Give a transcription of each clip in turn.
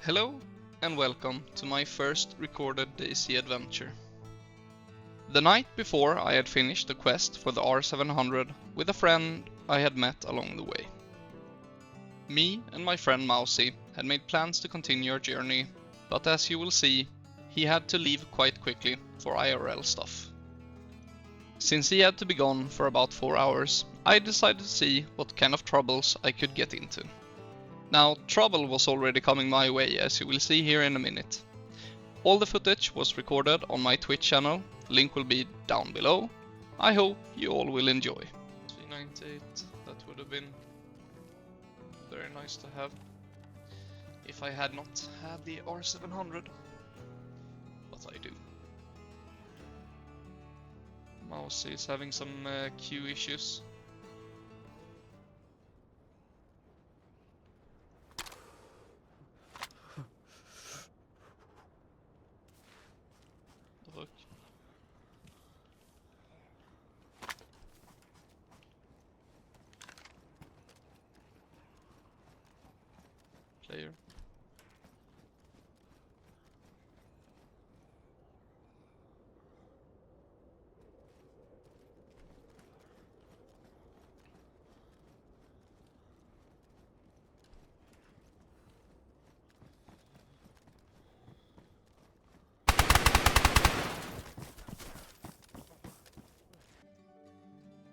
Hello and welcome to my first recorded DayZ adventure. The night before I had finished the quest for the R700 with a friend I had met along the way. Me and my friend Mousy had made plans to continue our journey, but as you will see, he had to leave quite quickly for IRL stuff. Since he had to be gone for about 4 hours, I decided to see what kind of troubles I could get into. Now, trouble was already coming my way, as you will see here in a minute. All the footage was recorded on my Twitch channel, link will be down below. I hope you all will enjoy. 398, that would have been very nice to have if I had not had the R700, but I do. Mouse is having some queue issues. Look. Player.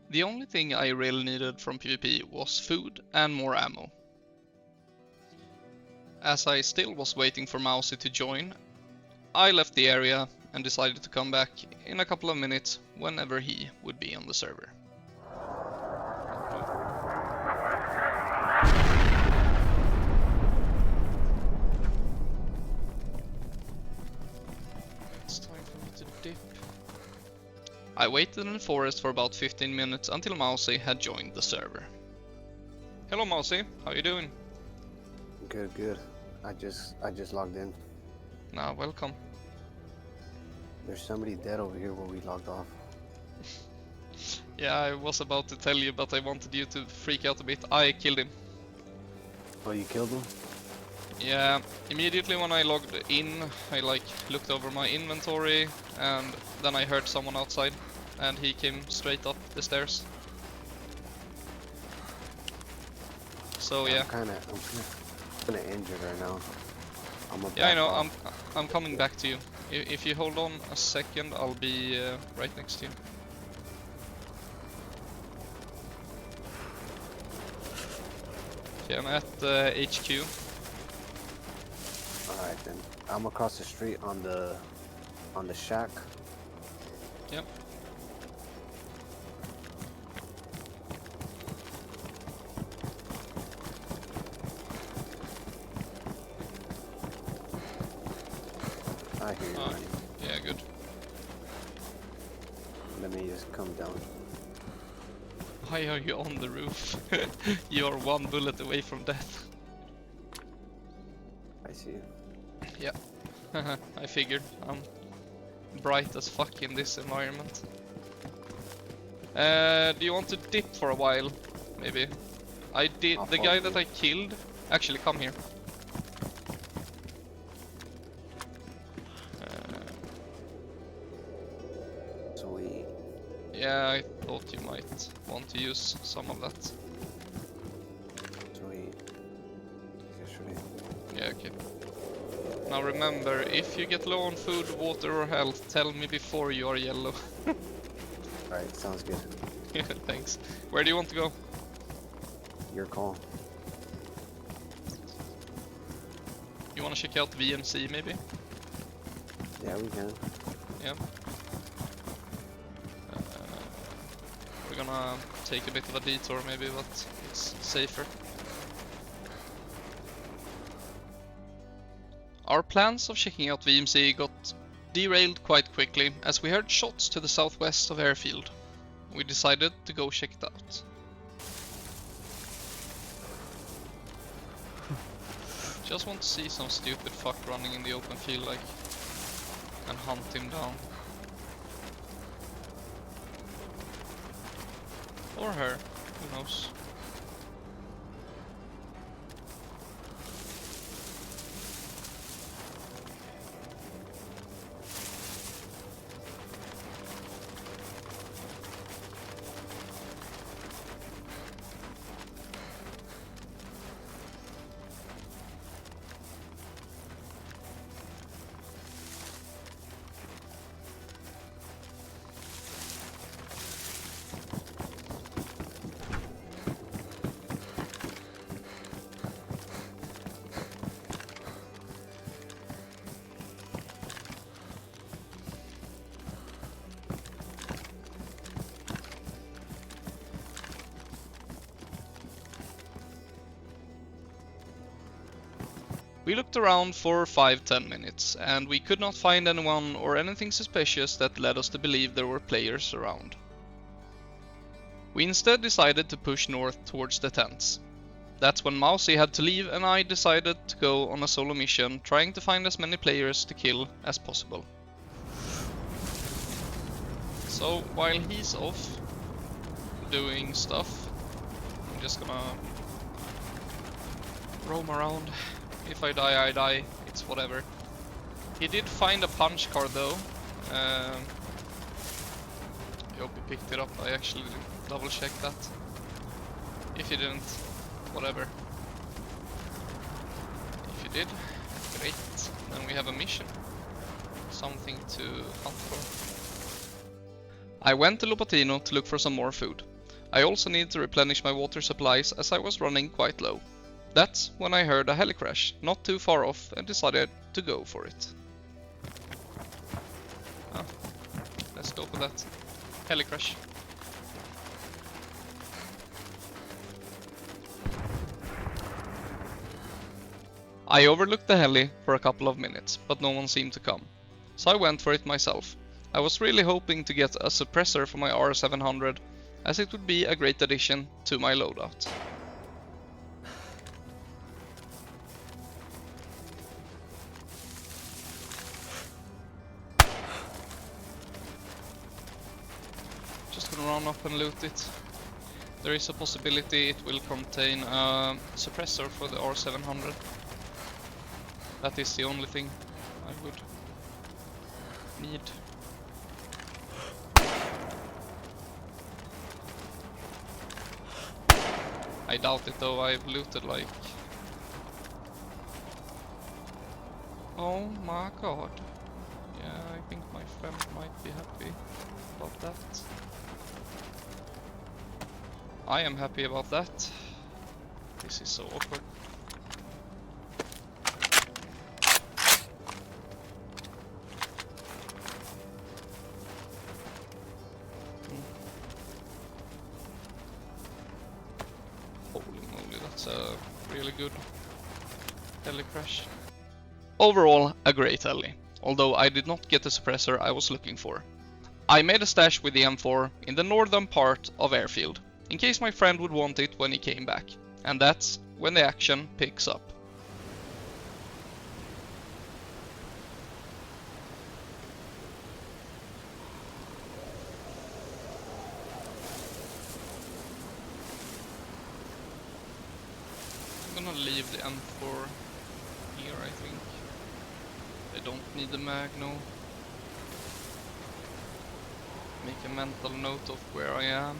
The only thing I really needed from PvP was food and more ammo. As I still was waiting for Mousy to join, I left the area and decided to come back in a couple of minutes whenever he would be on the server. It's time for me to dip. I waited in the forest for about 15 minutes until Mousy had joined the server. Hello Mousy, how you doing? Good. I just logged in. Nah, welcome. There's somebody dead over here where we logged off. Yeah, I was about to tell you, but I wanted you to freak out a bit. I killed him. Oh, you killed him? Yeah, immediately when I logged in, I looked over my inventory and then I heard someone outside and he came straight up the stairs. So yeah. I'm kinda injured right now. Yeah, I know. I'm coming back to you. If you hold on a second, I'll be right next to you. Okay, I'm at HQ. Alright then. I'm across the street on the shack. Yep. I hear you. Running. Yeah, good. Let me just come down. Why are you on the roof? You are one bullet away from death. I see you. Yeah. I figured. I'm bright as fuck in this environment. Do you want to dip for a while? Maybe. The guy that I killed. Actually, come here. Sweet. Yeah, I thought you might want to use some of that. Sweet. Yeah, okay. Now remember, if you get low on food, water or health, tell me before you are yellow. Alright, sounds good. Yeah, thanks. Where do you want to go? Your call. You want to check out VMC maybe? Yeah, we can. Yeah. We're gonna take a bit of a detour maybe, but it's safer. Our plans of checking out VMC got derailed quite quickly as we heard shots to the southwest of airfield. We decided to go check it out. Just want to see some stupid fuck running in the open field and hunt him down. Or her, who knows. We looked around for 5-10 minutes, and we could not find anyone or anything suspicious that led us to believe there were players around. We instead decided to push north towards the tents. That's when Mousy had to leave and I decided to go on a solo mission, trying to find as many players to kill as possible. So while he's off doing stuff, I'm just gonna roam around. If I die, I die. It's whatever. He did find a punch card though. I hope he picked it up. I actually double checked that. If he didn't, whatever. If you did, great. Then we have a mission. Something to hunt for. I went to Lupatino to look for some more food. I also needed to replenish my water supplies as I was running quite low. That's when I heard a heli crash not too far off and decided to go for it. Ah, let's go for that heli crash. I overlooked the heli for a couple of minutes, but no one seemed to come. So I went for it myself. I was really hoping to get a suppressor for my R700, as it would be a great addition to my loadout. Just gonna run up and loot it. There is a possibility it will contain a suppressor for the R700. That is the only thing I would need. I doubt it though, I've looted like... Oh my god. Yeah, I think my friend might be happy about that. I am happy about that. This is so awkward. Holy moly, that's a really good heli crash. Overall, a great heli, although I did not get the suppressor I was looking for. I made a stash with the M4 in the northern part of airfield, in case my friend would want it when he came back, and that's when the action picks up. I'm gonna leave the M4 here, I think. I don't need the Magno. Make a mental note of where I am.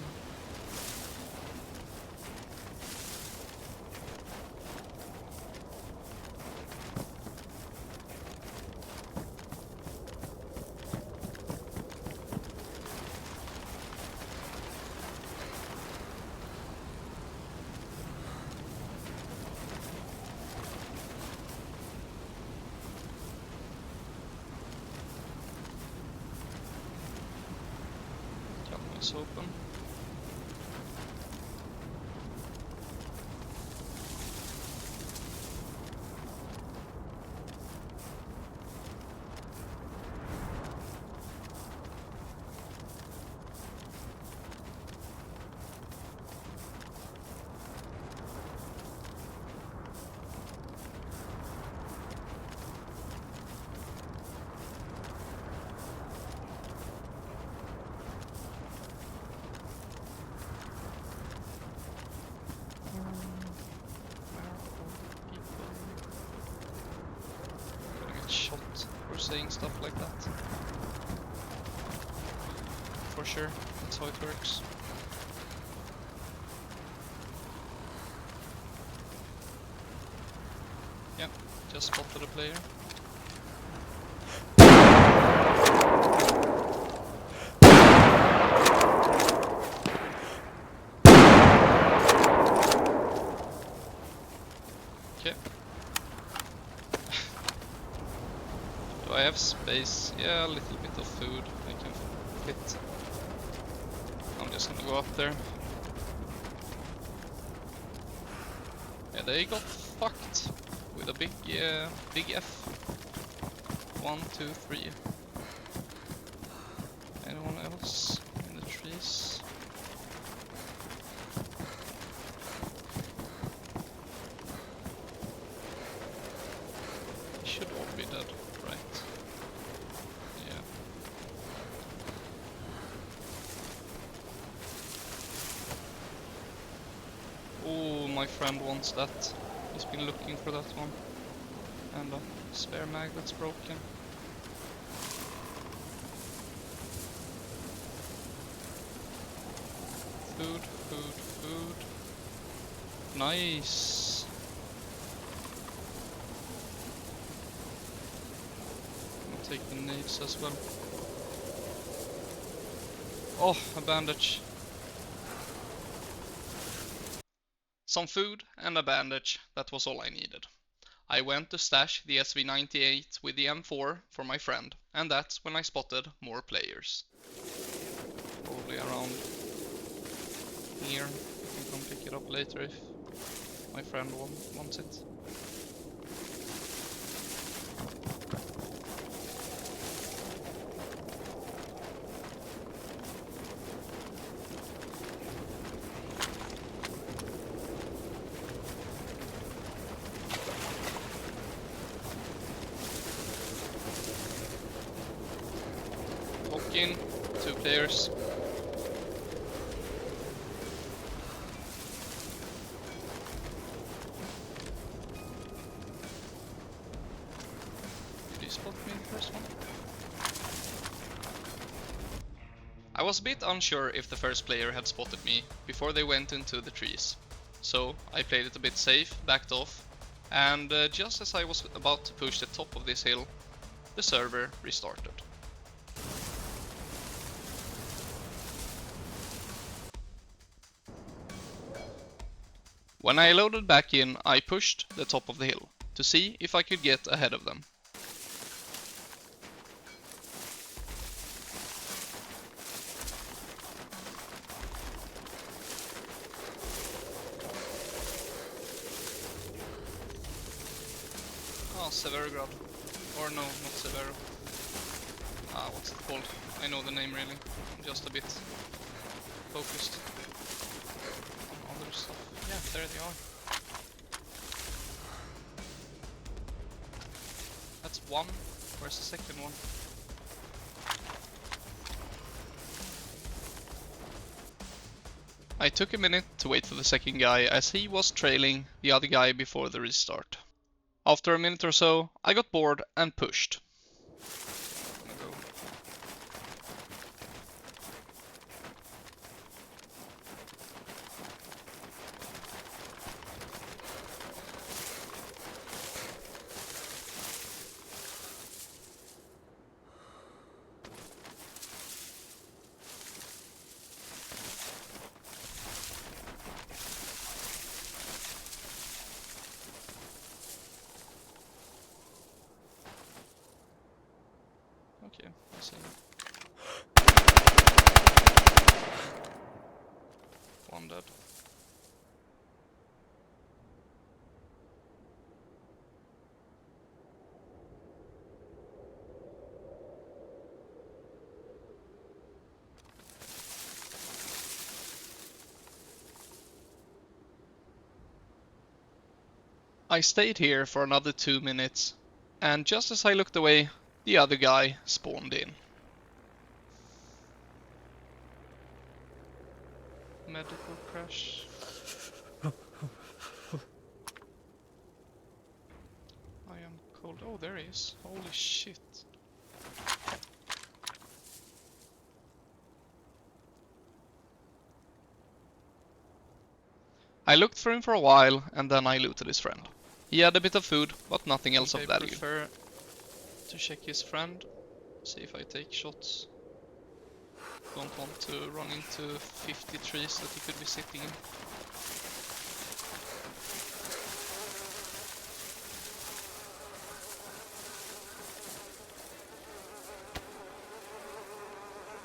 Open. Shot for saying stuff like that. For sure, that's how it works. Yeah, just spotted a player. Okay. Do I have space? Yeah, a little bit of food I can fit. I'm just gonna go up there. Yeah, they got fucked with with a big F. 1, 2, 3. Anyone else in the trees? They should all be dead, right? Yeah. Oh, my friend wants that. He's been looking for that one. And a spare mag that's broken. Food, food, food. Nice. I'll take the nades as well. Oh, a bandage. Some food and a bandage, that was all I needed. I went to stash the SV98 with the M4 for my friend, and that's when I spotted more players. Probably around here. I can come pick it up later if my friend wants it. In 2 players. Did you spot me in the first one? I was a bit unsure if the first player had spotted me before they went into the trees. So I played it a bit safe, backed off, and just as I was about to push the top of this hill, the server restarted. When I loaded back in, I pushed the top of the hill to see if I could get ahead of them. Oh, Severograd. Or no, not Severo. Ah, what's it called? I know the name really. I'm just a bit focused on other stuff. Yeah, there they are. That's one. Where's the second one? I took a minute to wait for the second guy as he was trailing the other guy before the restart. After a minute or so, I got bored and pushed. Okay, I see. One dead. I stayed here for another 2 minutes, and just as I looked away, the other guy spawned in. Medical crash. I am cold. Oh, there he is. Holy shit. I looked for him for a while, and then I looted his friend. He had a bit of food, but nothing else of value. I prefer to check his friend, see if I take shots. Don't want to run into 50 trees that he could be sitting in.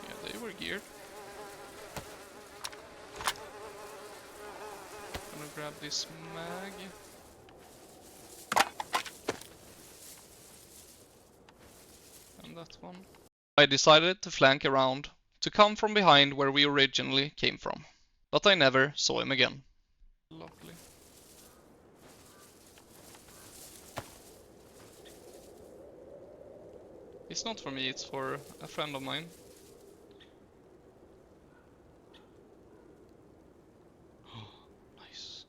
Yeah, they were geared. Gonna grab this mag. that one. I decided to flank around to come from behind where we originally came from, but I never saw him again. Lovely. It's not for me, it's for a friend of mine. Nice.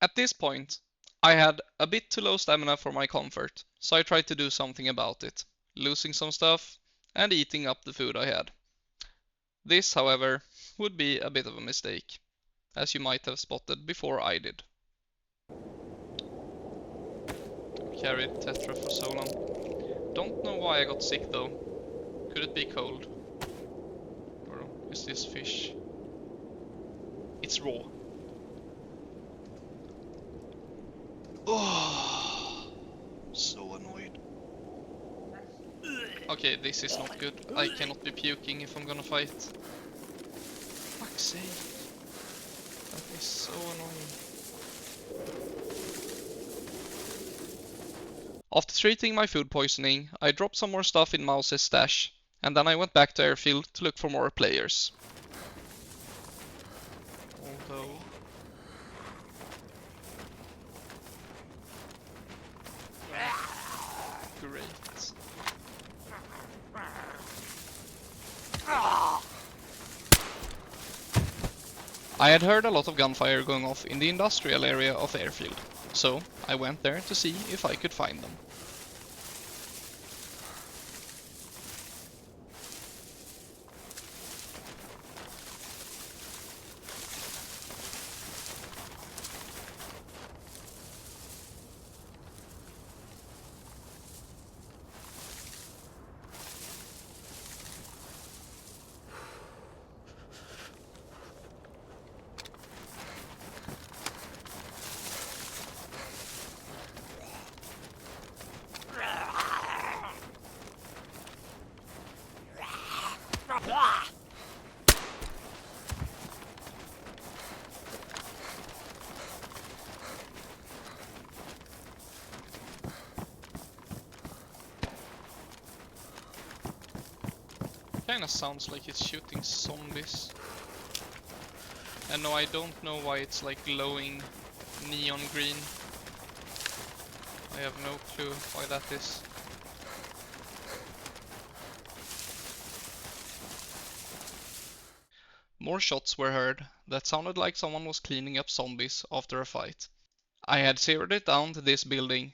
At this point, I had a bit too low stamina for my comfort, so I tried to do something about it, losing some stuff and eating up the food I had. This, however, would be a bit of a mistake, as you might have spotted before I did. Carried Tetra for so long. Don't know why I got sick though. Could it be cold? Or is this fish? It's raw. Oh, so annoyed. Okay, this is not good. I cannot be puking if I'm gonna fight. Fuck's sake. That is so annoying. After treating my food poisoning, I dropped some more stuff in Mouse's stash, and then I went back to airfield to look for more players. Although... Great. I had heard a lot of gunfire going off in the industrial area of the airfield, so I went there to see if I could find them. Kinda sounds like it's shooting zombies. And no, I don't know why it's like glowing neon green. I have no clue why that is. More shots were heard that sounded like someone was cleaning up zombies after a fight. I had zeroed it down to this building,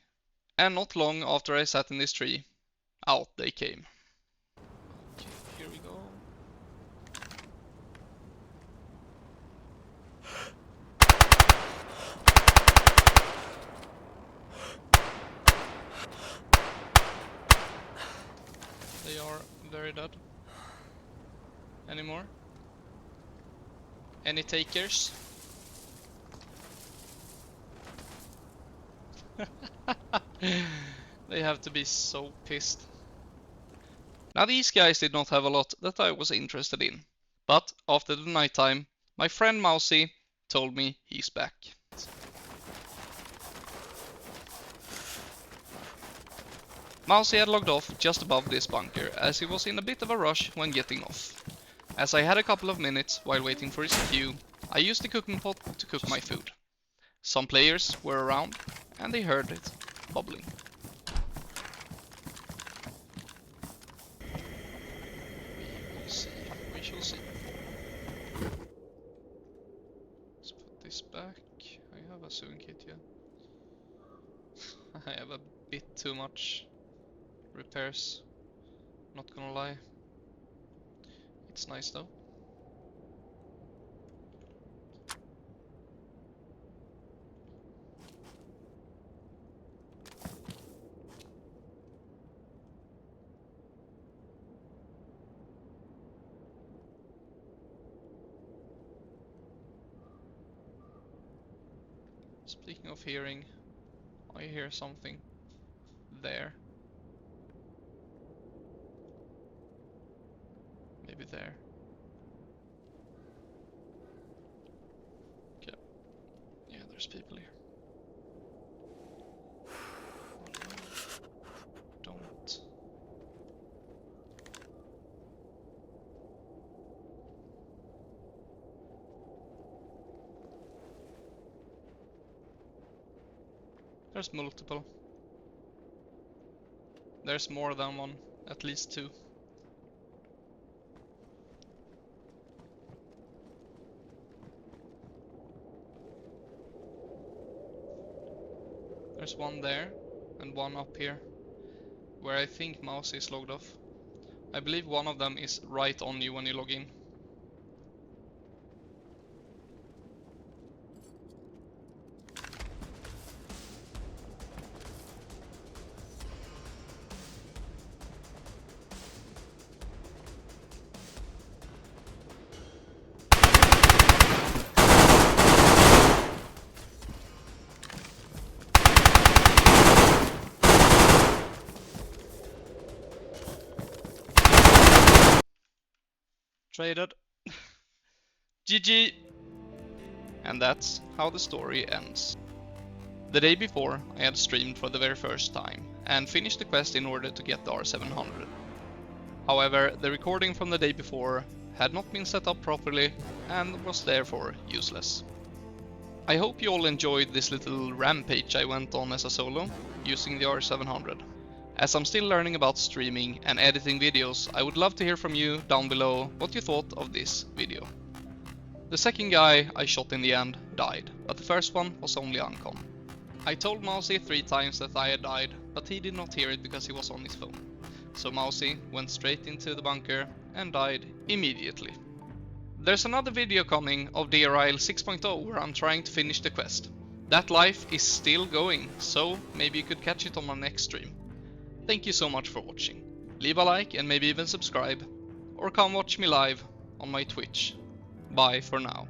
and not long after I sat in this tree, out they came. Okay, here we go. They are very dead. Any more? Any takers? They have to be so pissed. Now these guys did not have a lot that I was interested in, but after the nighttime, my friend Mousy told me he's back. Mousy had logged off just above this bunker as he was in a bit of a rush when getting off. As I had a couple of minutes while waiting for his cue, I used the cooking pot to cook my food. Some players were around and they heard it bubbling. We shall see. Let's put this back. I have a sewing kit, yeah. I have a bit too much repairs, not gonna lie. It's nice though. Speaking of hearing, I hear something there. Maybe there. Okay. Yeah, there's people here. Oh, no. Don't. There's multiple. There's more than one, at least two. There's one there, and one up here, where I think Mouse is logged off. I believe one of them is right on you when you log in. Traded. GG! And that's how the story ends. The day before, I had streamed for the very first time, and finished the quest in order to get the R700. However, the recording from the day before had not been set up properly, and was therefore useless. I hope you all enjoyed this little rampage I went on as a solo, using the R700. As I'm still learning about streaming and editing videos, I would love to hear from you down below what you thought of this video. The second guy I shot in the end died, but the first one was only uncon. I told Mousy 3 times that I had died, but he did not hear it because he was on his phone. So Mousy went straight into the bunker and died immediately. There's another video coming of DRL 6.0 where I'm trying to finish the quest. That life is still going, so maybe you could catch it on my next stream. Thank you so much for watching. Leave a like and maybe even subscribe, or come watch me live on my Twitch. Bye for now.